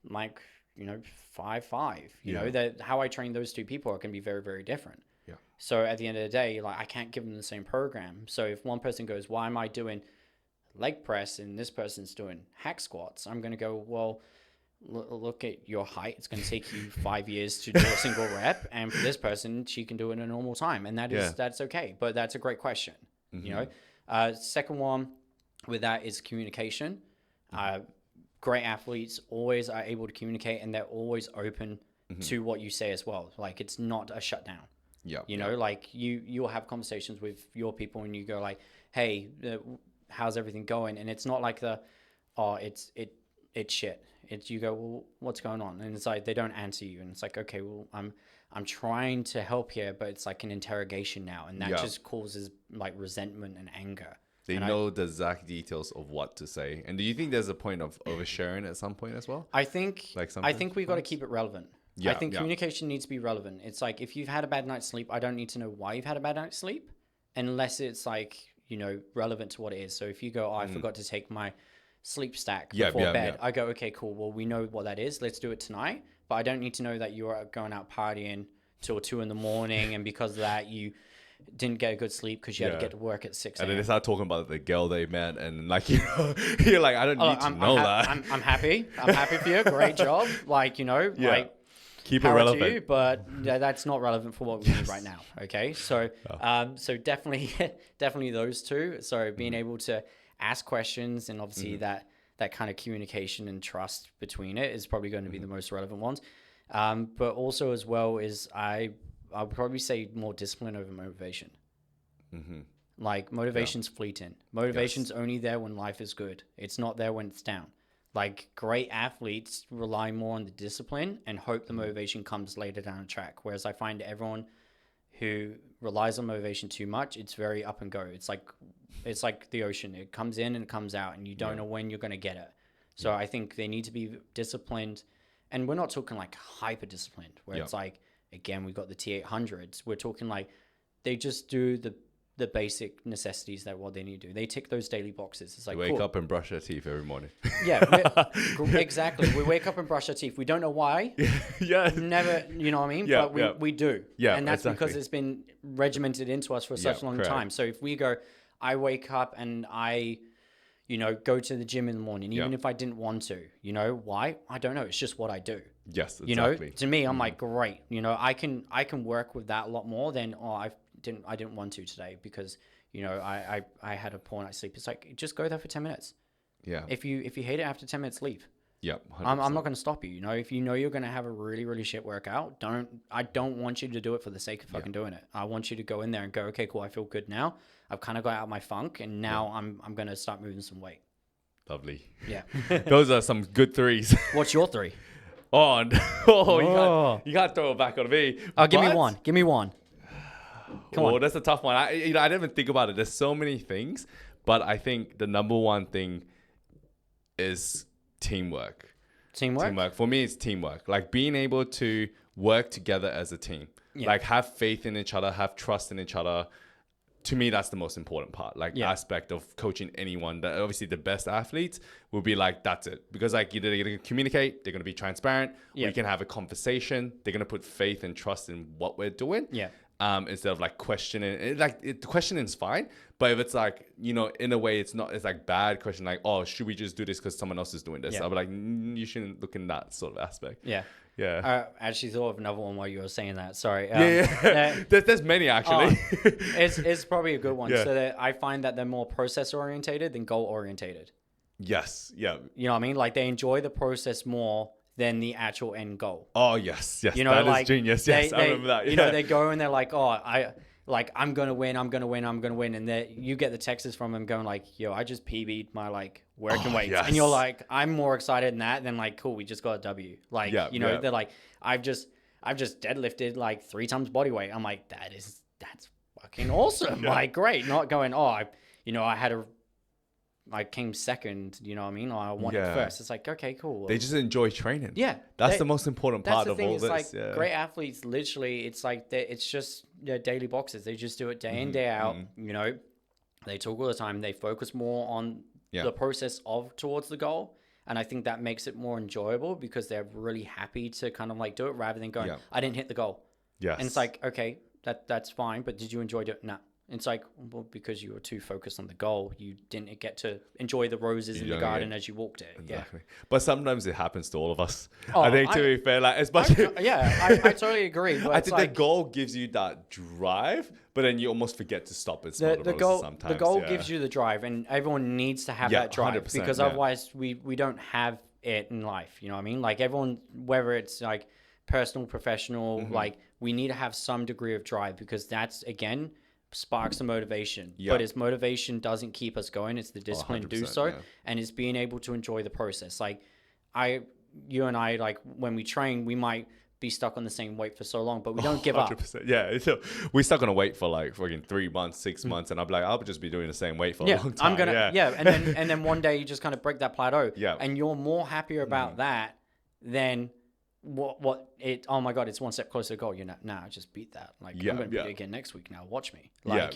like, you know, 5'5", you know, that how I train those two people can be very, very different. Yeah. So at the end of the day, like, I can't give them the same program. So if one person goes, why am I doing leg press and this person's doing hack squats? I'm going to go, well, look at your height. It's going to take you 5 years to do a single rep, and for this person, she can do it in a normal time, and that's okay. But that's a great question. You know, second one with that is communication. Great athletes always are able to communicate, and they're always open to what you say as well. Like, it's not a shutdown. Yeah, you know, like you'll have conversations with your people, and you go like, "Hey, how's everything going?" And it's not like it's shit. It's you go, well, what's going on? And it's like they don't answer you, and it's like, okay, well, I'm trying to help here, but it's like an interrogation now, and that just causes like resentment and anger. They know the exact details of what to say. And do you think there's a point of oversharing at some point as well? I think we got to keep it relevant. Yeah, I think communication needs to be relevant. It's like, if you've had a bad night's sleep, I don't need to know why you've had a bad night's sleep, unless it's like, you know, relevant to what it is. So if you go, I forgot to take my sleep stack before bed. I go, okay, cool. Well, we know what that is. Let's do it tonight. But I don't need to know that you are going out partying till 2 a.m. and because of that you didn't get a good sleep because you had to get to work at 6 a.m. And then they start talking about the girl they met, and like, you know, you're like, I don't need to know that. I'm happy. I'm happy for you. Great job. Like, you know, like, keep it relevant. To you, but that's not relevant for what we need right now. Okay, so so definitely those two. So being able to ask questions, and obviously that kind of communication and trust between it is probably going to be the most relevant ones. But also as well is I'll probably say more discipline over motivation. Like, motivation's fleeting. Motivation's only there when life is good. It's not there when it's down. Like, great athletes rely more on the discipline and hope the motivation comes later down the track. Whereas I find everyone who relies on motivation too much, it's very up and go. It's like the ocean. It comes in and it comes out, and you don't know when you're going to get it. So I think they need to be disciplined. And we're not talking like hyper disciplined, where it's like, again, we've got the T800s. We're talking like they just do the basic necessities that what they need to do. They tick those daily boxes. It's like, wake up and brush their teeth every morning. Yeah, exactly. We wake up and brush our teeth. We don't know why. Never, you know what I mean? Yeah, but we do. Yeah, and that's because it's been regimented into us for such a long time. So if we go, I wake up and I, you know, go to the gym in the morning, even if I didn't want to, you know, why? I don't know. It's just what I do. Yes, exactly. You know, to me, I'm like, great. You know, I can work with that a lot more than, I didn't want to today because, you know, I had a poor night's sleep. It's like, just go there for 10 minutes. Yeah. If you hate it after 10 minutes, leave. Yeah. I'm not going to stop you. You know, if you know you're going to have a really, really shit workout, I don't want you to do it for the sake of fucking doing it. I want you to go in there and go, okay, cool. I feel good now. I've kind of got out of my funk, and now I'm going to start moving some weight. Lovely. Yeah. Those are some good threes. What's your 3? Oh, no. Oh, Oh. you can't throw it back on me. Oh, give me But- one. Give me one. Come Oh, on. that's a tough one. I didn't even think about it. There's so many things, but I think the number one thing is teamwork. Teamwork? For me, it's teamwork. Like being able to work together as a team. Yeah. Like have faith in each other, have trust in each other. To me, that's the most important part. Like aspect of coaching anyone. That obviously the best athletes will be like, that's it. Because like either they're going to communicate, they're going to be transparent, we can have a conversation. They're going to put faith and trust in what we're doing. Yeah. Instead of like questioning. Questioning is fine, but if it's like, you know, in a way it's not, it's like bad question, like, oh, should we just do this because someone else is doing this? Yeah. I'll be like, you shouldn't look in that sort of aspect. Yeah. Yeah. I actually thought of another one while you were saying that. Sorry. Yeah. There's many actually. It's probably a good one. Yeah. So that I find that they're more process orientated than goal orientated. Yes. Yeah. You know what I mean? Like they enjoy the process more than the actual end goal. Oh yes. You know, that like is genius. Yes, I remember that. Yeah. You know, they go and they're like, oh, I'm gonna win, and then you get the texts from them going like, yo, I just PB'd my like working weights, yes. and you're like, I'm more excited than that. Than like, cool, we just got a W. Like, they're like, I've just deadlifted like 3 times body weight. I'm like, that's fucking awesome. Like, great. Not going, oh, I came second, you know what I mean? Or I won it first. It's like, okay, cool. They just enjoy training. Yeah. That's the most important part of all It's this. like great athletes, literally, it's like, it's just their daily boxes. They just do it day in, day out. You know, they talk all the time. They focus more on the process towards the goal. And I think that makes it more enjoyable because they're really happy to kind of like do it rather than going, I didn't hit the goal. Yes. And it's like, okay, that's fine. But did you enjoy it? No. It's like, well, because you were too focused on the goal, you didn't get to enjoy the roses in the garden as you walked it. Exactly. But sometimes it happens to all of us. Oh, I think, to be fair, like, as much I totally agree. But I think the goal gives you that drive, but then you almost forget to stop at small roses sometimes. The goal gives you the drive, and everyone needs to have that drive because otherwise we don't have it in life. You know what I mean? Like everyone, whether it's like personal, professional, like we need to have some degree of drive because that's, again, sparks the motivation, but its motivation doesn't keep us going. It's the discipline to do so, and it's being able to enjoy the process. Like you and I, like when we train, we might be stuck on the same weight for so long, but we don't give up. Yeah, so we're stuck on a weight for like fucking 3 months, 6 months, and I'm like, I'll just be doing the same weight for a long time. And then one day you just kind of break that plateau, and you're more happier about that than oh my god, it's one step closer to goal. You're not, I just beat that. Like I'm gonna beat it again next week now. Watch me. Like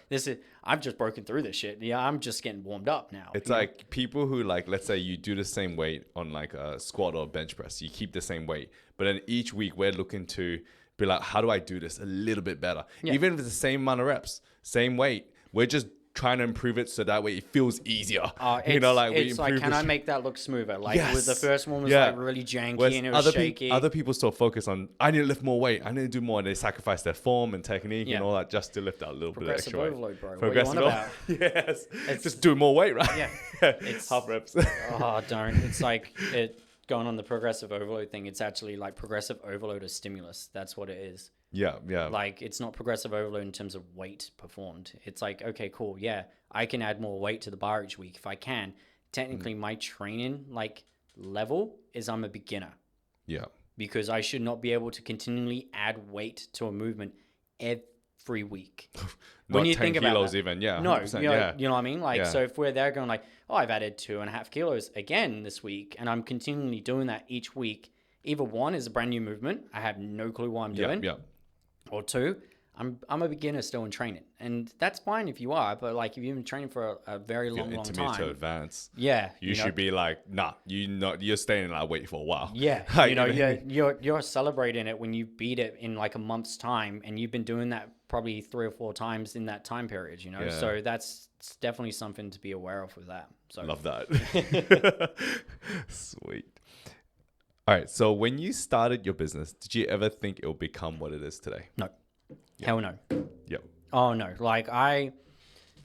this is, I've just broken through this shit. I'm just getting warmed up now. It's like people who, like, let's say you do the same weight on like a squat or bench press, you keep the same weight, but then each week we're looking to be like, how do I do this a little bit better? Even if it's the same amount of reps, same weight, we're just trying to improve it so that way it feels easier. You know, like it's like, can I make that look smoother? Like with the first one was like really janky and it was shaky. Other people still focus on, I need to lift more weight, I need to do more, and they sacrifice their form and technique and all that just to lift that little bit extra weight. Progressive overload, bro. Progressive overload. Yes. It's just do more weight, right? Yeah. It's half reps. Don't. It's like going on the progressive overload thing. It's actually like progressive overload of stimulus. That's what it is. Yeah. Like it's not progressive overload in terms of weight performed. It's like, okay, cool. Yeah, I can add more weight to the bar each week if I can. Technically, my training like level is I'm a beginner. Yeah. Because I should not be able to continually add weight to a movement every week. When you think about kilos even, no, you know what I mean? Like, so if we're there going like, oh, I've added 2.5 kilos again this week, and I'm continually doing that each week. Either one is a brand new movement. I have no clue what I'm doing. Yeah. Or two, I'm a beginner still in training, and that's fine if you are. But like if you've been training for a very long time, intermediate to advanced, you should be like, you're staying in that weight for a while. Yeah, you're celebrating it when you beat it in like a month's time, and you've been doing that probably 3 or 4 times in that time period. So that's definitely something to be aware of with that. So love that. Sweet. All right. So when you started your business, did you ever think it will become what it is today? No. Hell no. Yep. Oh no. Like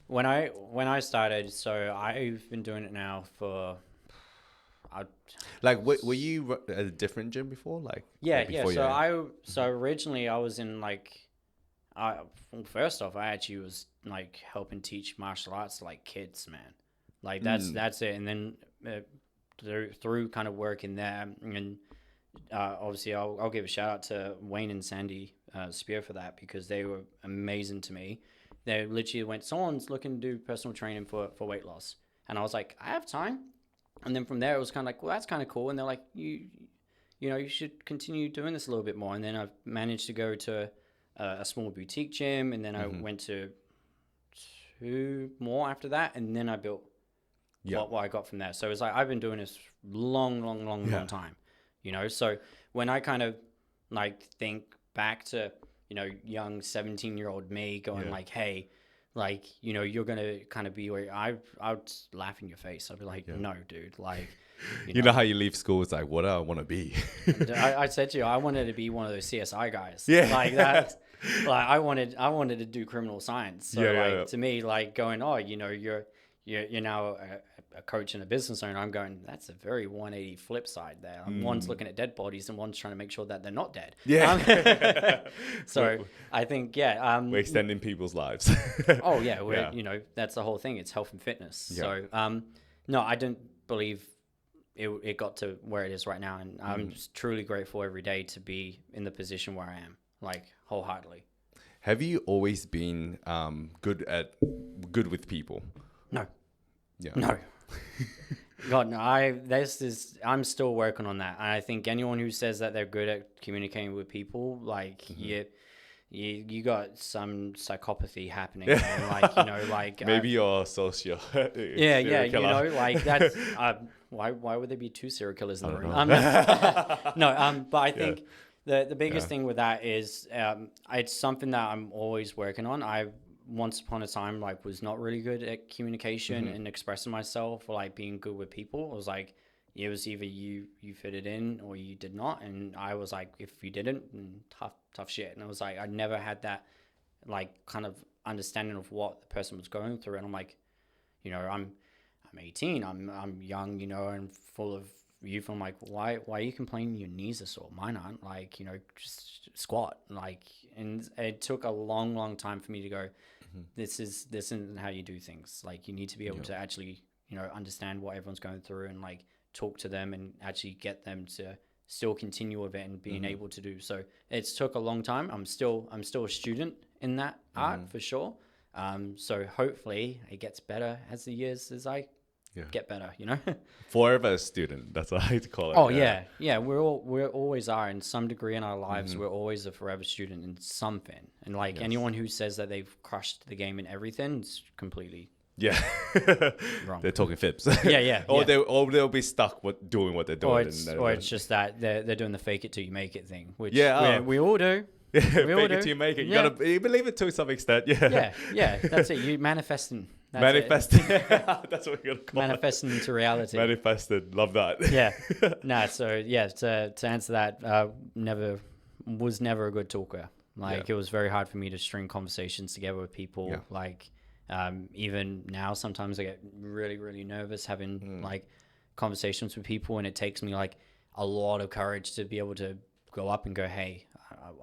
when I started, so I've been doing it now for. Were you at a different gym before? So originally I was in like, first off, I actually was like helping teach martial arts to like kids, man. Like that's it, and then through kind of working there and obviously I'll give a shout out to Wayne and Sandy Spear for that, because they were amazing to me. They literally went, someone's looking to do personal training for weight loss. And I was like, I have time. And then from there, it was kind of like, well, that's kind of cool. And they're like, you should continue doing this a little bit more. And then I've managed to go to a small boutique gym. And then I went to 2 more after that. And then I built what I got from there. So it was like, I've been doing this long time, So when I kind of like think back to, young 17-year-old me going like, hey, like, you're going to kind of be where I would laugh in your face. I'd be like, no, dude, like, you know how you leave school, it's like, what do I want to be? I said to you, I wanted to be one of those CSI guys. Yeah. Like that. Like I wanted to do criminal science. So to me, like going, oh, you're now a coach and a business owner. I'm going, that's a very 180 flip side there. One's looking at dead bodies and one's trying to make sure that they're not dead. Yeah. So I think, we're extending people's lives. Oh yeah. That's the whole thing. It's health and fitness. Yeah. So, no, I don't believe it got to where it is right now. And I'm just truly grateful every day to be in the position where I am, like wholeheartedly. Have you always been good with people? No. Yeah. No. God, no. I'm still working on that. And I think anyone who says that they're good at communicating with people, like you got some psychopathy happening. Like maybe you're a social. Killer. Like that's why would there be 2 serial killers in the room? But I think the biggest thing with that is it's something that I'm always working on. I once upon a time like was not really good at communication and expressing myself, or like being good with people. It was like it was either you fitted in or you did not, and I was like, if you didn't, tough shit. And I was like, I never had that like kind of understanding of what the person was going through. And I'm like, I'm 18, I'm young, and full of youth. I'm like, why are you complaining your knees are sore? Mine aren't. Like, just squat. Like, and it took a long time for me to go, this isn't how you do things. Like, you need to be able to actually, understand what everyone's going through and like talk to them and actually get them to still continue with it and being able to do. So it's took a long time. I'm still a student in that art for sure. So hopefully it gets better as the years as I get better, Forever a student. That's what I like to call it. Oh yeah. We're always are in some degree in our lives. We're always a forever student in something. And like anyone who says that they've crushed the game in everything is completely wrong. They're talking fibs. Or they'll be stuck doing what they're doing. Or it's just that they're doing the fake it till you make it thing, which we all do. Fake it till you make it. You gotta believe it to some extent. Yeah. That's it. You manifesting. Manifesting. That's what we're gonna call manifesting into reality. Manifested. Love that. To answer that, was never a good talker. Like it was very hard for me to string conversations together with people. Like even now, sometimes I get really, really nervous having like conversations with people, and it takes me like a lot of courage to be able to go up and go, hey,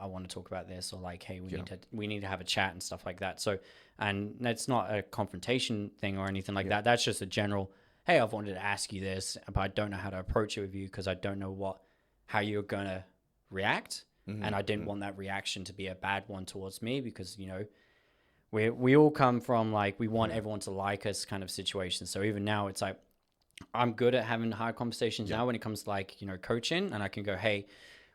I want to talk about this, or like, hey, we need to have a chat and stuff like that. So, and that's not a confrontation thing or anything like that. That's just a general, hey, I've wanted to ask you this, but I don't know how to approach it with you because I don't know how you're gonna react, and I didn't want that reaction to be a bad one towards me, because we all come from like, we want everyone to like us kind of situation. So even now, it's like I'm good at having hard conversations now when it comes to like coaching, and I can go, hey,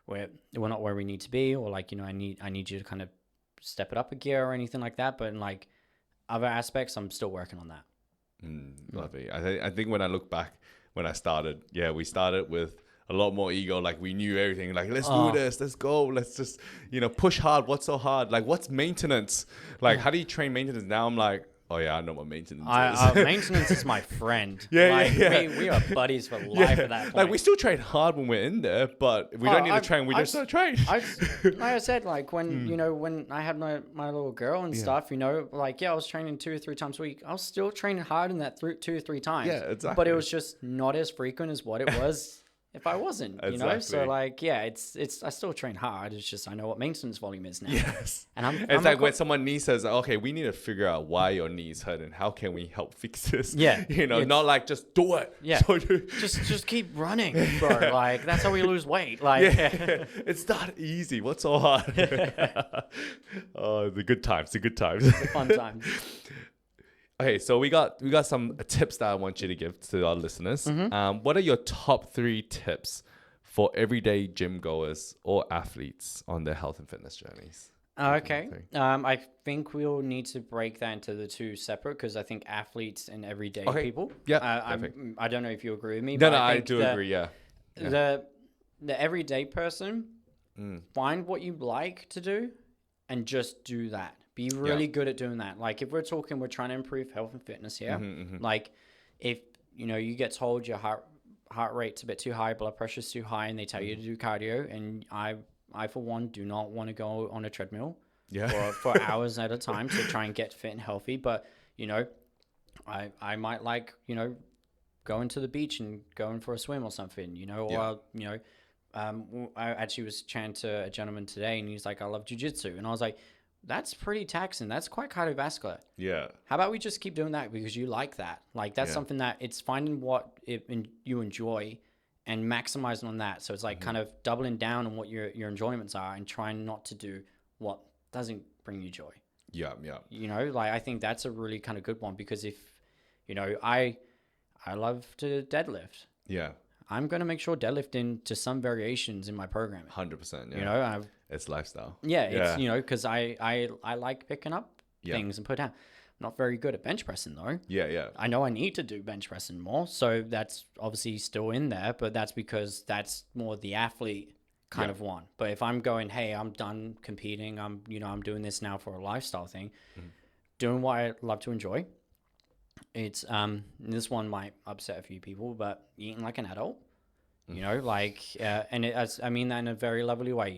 we're not where we need to be, or like I need you to kind of step it up a gear or anything like that. But in like other aspects, I'm still working on that. Lovely. I think when I look back when I started, we started with a lot more ego. Like we knew everything. Like let's do this, let's go, let's just push hard. What's so hard? Like what's maintenance? Like how do you train maintenance? Now I'm like, oh yeah, I know what maintenance is. Maintenance is my friend. We are buddies for life at that point. Like we still train hard when we're in there, but we don't need to train. We just don't train. Like I said, like when when I had my little girl and stuff, like I was training 2 or 3 times a week. I was still training hard in that 2 or 3 times. Yeah, exactly. But it was just not as frequent as what it was if I wasn't, you know? So Exactly. like, yeah, it's, I still train hard. It's just, I know what maintenance volume is now. Yes. And I'm It's like a when someone knee says, okay, we need to figure out why your knee's hurting. How can we help fix this? Yeah, You know, it's- not like just do it. Yeah. So just keep running, bro. Like, that's how we lose weight. Like, yeah. It's not easy. What's so hard? Oh, the good times, the good times. fun times. Okay, so we got some tips that I want you to give to our listeners. What are your top 3 tips for everyday gym goers or athletes on their health and fitness journeys? Okay. I think we'll need to break that into the 2 separate, because I think athletes and everyday people. Yeah, I don't know if you agree with me. No, but I think do agree. Yeah. The everyday person, find what you like to do and just do that. Be really good at doing that. Like, if we're trying to improve health and fitness here. Like, if you get told your heart rate's a bit too high, blood pressure's too high, and they tell you to do cardio, and I for one do not want to go on a treadmill for hours at a time to try and get fit and healthy. But I might like going to the beach and going for a swim or something. I actually was chatting to a gentleman today, and he's like, I love jiu-jitsu, and I was like, that's pretty taxing. That's quite cardiovascular. Yeah. How about we just keep doing that because you like that? Like, that's something that it's finding what you enjoy and maximizing on that. So it's like kind of doubling down on what your enjoyments are and trying not to do what doesn't bring you joy. Yeah. Like, I think that's a really kind of good one, because if, I love to deadlift. Yeah. I'm going to make sure deadlifting to some variations in my programming. 100%. Yeah. It's lifestyle. Yeah. It's, because I like picking up things and put down. I'm not very good at bench pressing though. Yeah. I know I need to do bench pressing more. So that's obviously still in there, but that's because that's more the athlete kind of one. But if I'm going, hey, I'm done competing. I'm doing this now for a lifestyle thing, doing what I love to enjoy. It's, this one might upset a few people, but eating like an adult, and I mean that in a very lovely way,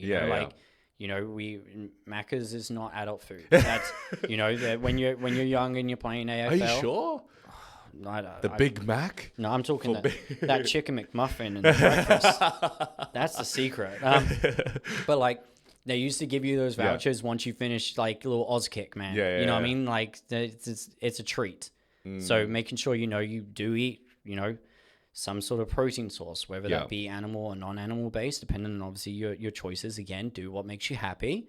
Macca's is not adult food. That's, that when you're young and you're playing AFL. Are you sure? Big Mac? No, I'm talking that chicken McMuffin and the breakfast. That's the secret. But like, they used to give you those vouchers once you finish like a little Oz kick, man. What I mean? Like, it's a treat. So making sure you do eat, some sort of protein source, whether that be animal or non-animal based, depending on obviously your choices. Again, do what makes you happy.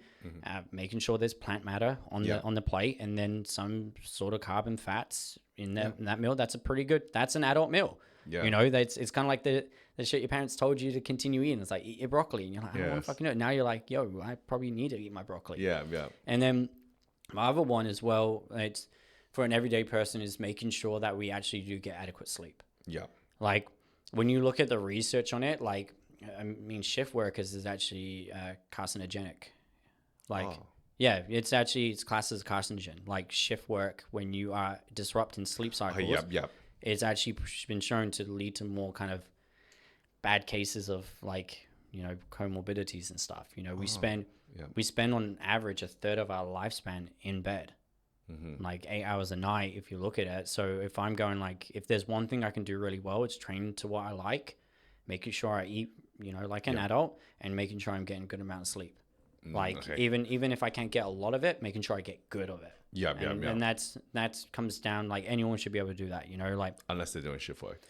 Making sure there's plant matter on the plate, and then some sort of carb and fats in that meal. That's an adult meal. It's kind of like the shit your parents told you to continue eating. It's like, eat your broccoli, and you're like, I don't want to fucking know it. Now you're like, yo, I probably need to eat my broccoli. Yeah. And then my other one as well, it's for an everyday person, is making sure that we actually do get adequate sleep. Yeah. Like, when you look at the research on it, like, I mean, shift workers is actually carcinogenic. Like, it's classed as carcinogen. Like, shift work, when you are disrupting sleep cycles, it's actually been shown to lead to more kind of bad cases of, like, comorbidities and stuff. We spend on average a third of our lifespan in bed. Like 8 hours a night if you look at it. So if I'm going, like, if there's one thing I can do really well, it's train to what I like, making sure I eat like an adult, and making sure I'm getting a good amount of sleep. Even if I can't get a lot of it, making sure I get good of it. And that comes down, like, anyone should be able to do that, like, unless they're doing shift work.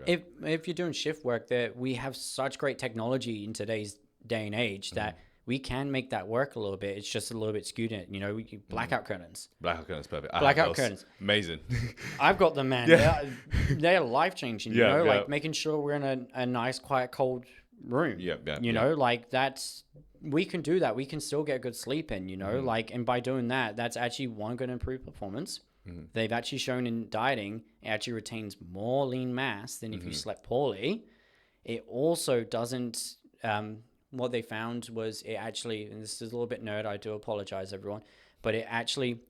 If you're doing shift work, that we have such great technology in today's day and age that we can make that work a little bit. It's just a little bit skewed in, blackout curtains. Blackout curtains, perfect. Blackout curtains. Amazing. I've got them, man. They're life-changing, like making sure we're in a nice, quiet, cold room. Like, that's, we can do that. We can still get good sleep in, like, and by doing that, that's actually going to improve performance. They've actually shown in dieting, it actually retains more lean mass than if you slept poorly. It also doesn't, what they found was it actually, and this is a little bit nerd, I do apologize everyone, but it actually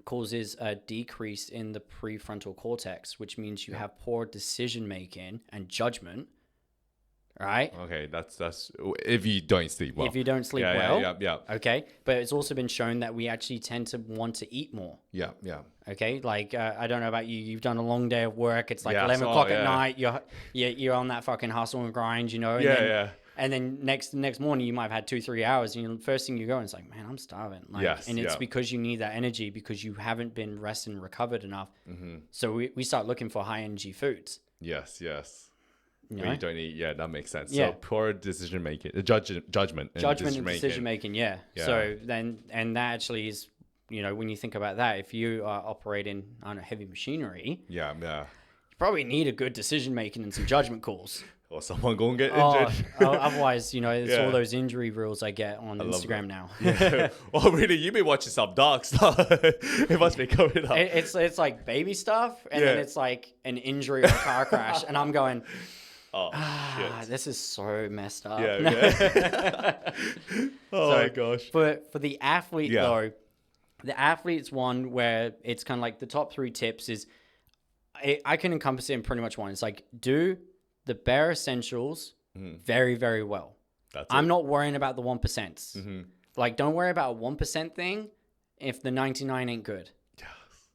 causes a decrease in the prefrontal cortex, which means you have poor decision making and judgment right? Okay, that's if you don't sleep well. If you don't sleep yeah, well. Yeah. Okay. But it's also been shown that we actually tend to want to eat more. Yeah. Okay. Like, I don't know about you. You've done a long day of work. It's like Yeah, 11 so, o'clock at yeah. night. You're on that fucking hustle and grind, you know? And Yeah, then, yeah. And then next morning you might have had 2-3 hours, and the first thing you go and it's like, man, I'm starving. Like, Yes, and it's yeah. because you need that energy because you haven't been rested and recovered enough. Mm-hmm. So we start looking for high energy foods. Yes. You When know? you don't eat, yeah, that makes sense. Yeah. So poor decision making, judgment And decision making, yeah. Yeah. So then, and that actually is, when you think about that, if you are operating on a heavy machinery, Yeah. you probably need a good decision making and some judgment calls. Or someone gonna get injured. Otherwise, it's Yeah. all those injury reels I get on Instagram now. Yeah. Oh, really? You've been watching some dark stuff. It must be coming up. It's like baby stuff, and then Yeah. it's like an injury or a car crash, and I'm going, Oh, shit. this is so messed up. Yeah. Oh So, my gosh. For the athlete Yeah. though, the athlete's one where it's kind of like the top 3 tips is I can encompass it in pretty much one. It's like do the bare essentials very, very well. I'm not worrying about the 1%. Like, don't worry about a 1% thing if the 99 ain't good.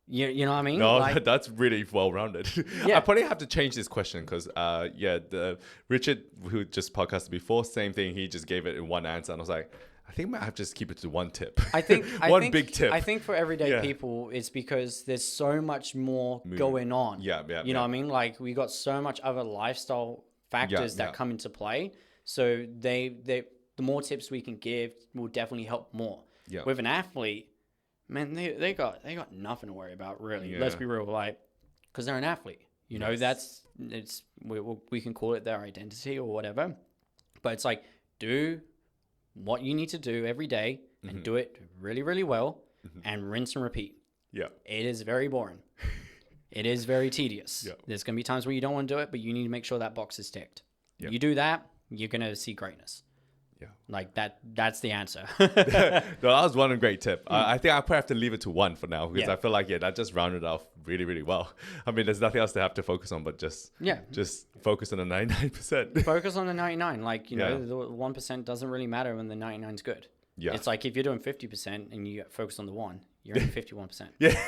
You know what I mean? No, Like, that's really well rounded. Yeah. I probably have to change this question because, the Richard who just podcasted before, same thing. He just gave it in one answer, and I was like, I think I might have to just keep it to one tip. I think big tip. I think for everyday Yeah. people, it's because there's so much more going on. Yeah. You know what I mean? Like, we got so much other lifestyle factors that come into play. So the more tips we can give will definitely help more. Yeah. With an athlete, man, they got nothing to worry about, really. Yeah. Let's be real, like, because they're an athlete. We can call it their identity or whatever. But it's like, do what you need to do every day and do it really, really well and rinse and repeat. Yeah. It is very boring. It is very tedious. Yeah. There's going to be times where you don't want to do it, but you need to make sure that box is ticked. Yeah. You do that, you're going to see greatness. Yeah. Like that's the answer. No, that was one great tip. I think I probably have to leave it to one for now because Yeah. I feel like that just rounded off really, really well. I mean, there's nothing else to have to focus on, but just focus on the 99%. Focus on the 99. Like, Yeah. the 1% doesn't really matter when the 99 is good. Yeah. It's like if you're doing 50% and you focus on the 1, you're in 51%. Yeah,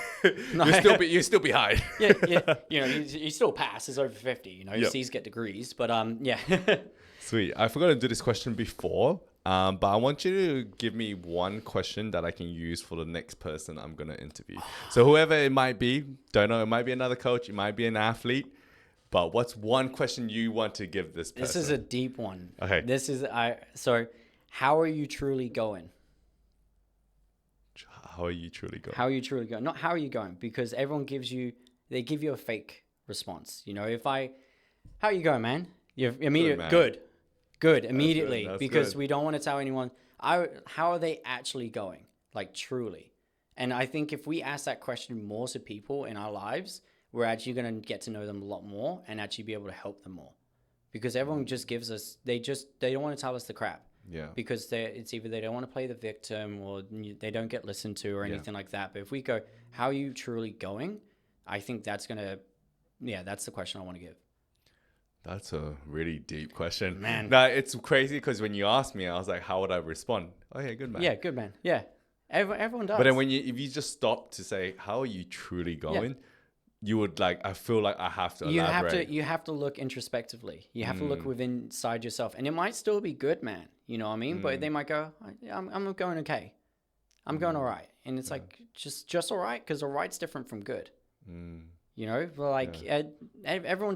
you're still behind. Yeah. You still pass. It's over 50. Yep. C's get degrees, but yeah. Sweet. I forgot to do this question before, but I want you to give me one question that I can use for the next person I'm gonna interview. So whoever it might be, don't know. It might be another coach. It might be an athlete. But what's one question you want to give this person? This is a deep one. Okay. So how are you truly going? How are you truly going? How are you truly going? Not how are you going, because everyone give you a fake response. How are you going, man? You're immediate good immediately, That's because good. we don't want to tell anyone how are they actually going, like truly. And I think if we ask that question more to people in our lives, we're actually going to get to know them a lot more and actually be able to help them more, because everyone just gives us they don't want to tell us the crap. Yeah. Because it's either they don't want to play the victim or they don't get listened to or anything like that. But if we go, how are you truly going? I think that's that's the question I want to give. That's a really deep question. Man. Now, it's crazy because when you asked me, I was like, how would I respond? Oh, yeah, good man. Yeah, good man. Yeah. Everyone does. But then if you just stop to say, how are you truly going? You would I feel like I have to elaborate. You have to look introspectively. You have to look within inside yourself. And it might still be good, man. You know what I mean? But they might go, I'm going okay. I'm going all right. And it's like, just all right, because all right's different from good. Everyone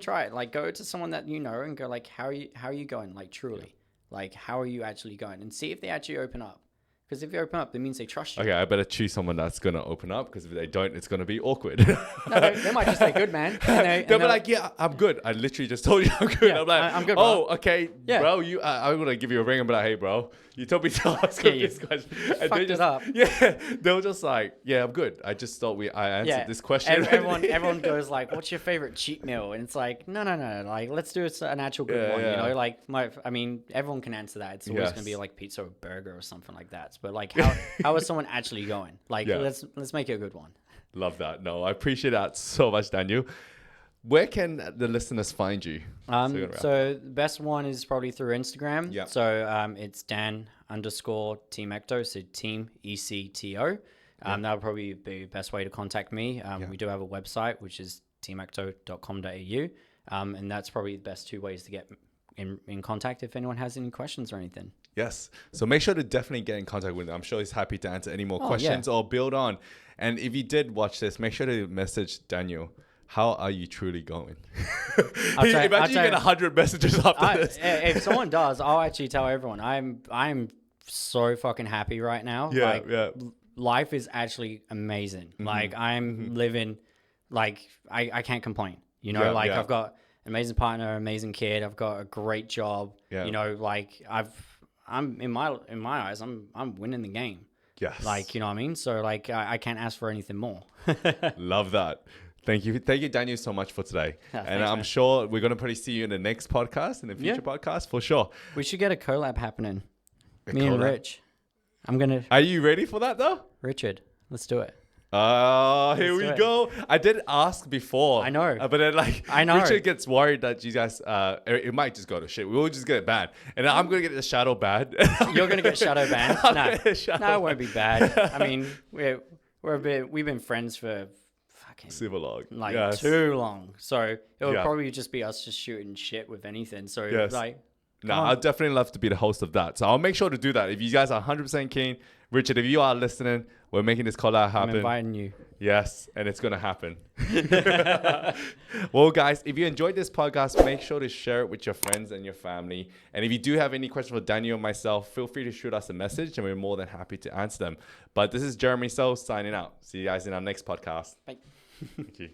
try it. Like, go to someone that you know and go like, how are you going? Like, truly. Like, how are you actually going? And see if they actually open up. Because if they open up, that means they trust you. Okay, I better choose someone that's going to open up, because if they don't, it's going to be awkward. No, they might just say, good man. They'll be like, yeah, I'm good. I literally just told you I'm good. Yeah, I'm like, I'm good, bro. Oh, okay, Yeah. bro. I'm going to give you a ring and be like, hey, bro, you told me to ask this question. And fucked it up. Yeah, they'll just like, yeah, I'm good. I just thought I answered this question. Everyone goes like, what's your favorite cheat meal? And it's like, no. Like, let's do an actual good one. Yeah. You know, like everyone can answer that. It's always going to be like pizza or burger or something like that. But like, how is someone actually going? Like, let's make it a good one. Love that. No, I appreciate that so much, Daniel. where can the listeners find you? So the best one is probably through Instagram. Yeah. So it's Dan _ Team Ecto. So Team ECTO. That'll probably be the best way to contact me. We do have a website, which is teamecto.com.au. And that's probably the best two ways to get in contact if anyone has any questions or anything. Yes. So make sure to definitely get in contact with him. I'm sure he's happy to answer any more questions or build on. And if you did watch this, make sure to message Daniel. How are you truly going? Imagine you get 100 messages after this. If someone does, I'll actually tell everyone. I'm so fucking happy right now. Life is actually amazing. Like I'm living, like I can't complain. You know, I've got an amazing partner, amazing kid. I've got a great job. You know, like I'm in my eyes, I'm winning the game. Yes. Like, you know what I mean? So like I can't ask for anything more. Love that. Thank you, Daniel, so much for today. And I'm sure we're gonna probably see you in the next podcast, in the future podcast, for sure. We should get a collab happening. Me and Rich. Are you ready for that though? Richard, let's do it. Here we go. I did ask before. I know. But then Richard gets worried that you guys, it might just go to shit. We'll just get it banned. And then I'm going to get the shadow banned. You're going to get shadow banned? No, it won't be bad. I mean, we've been friends for super long. Too long. So it would probably just be us just shooting shit with anything. So I'd definitely love to be the host of that. So I'll make sure to do that. If you guys are 100% keen, Richard, if you are listening, we're making this collab happen. I'm inviting you. Yes, and it's going to happen. Well, guys, if you enjoyed this podcast, make sure to share it with your friends and your family. And if you do have any questions for Daniel or myself, feel free to shoot us a message and we're more than happy to answer them. But this is Jeremy So signing out. See you guys in our next podcast. Bye. Thank you.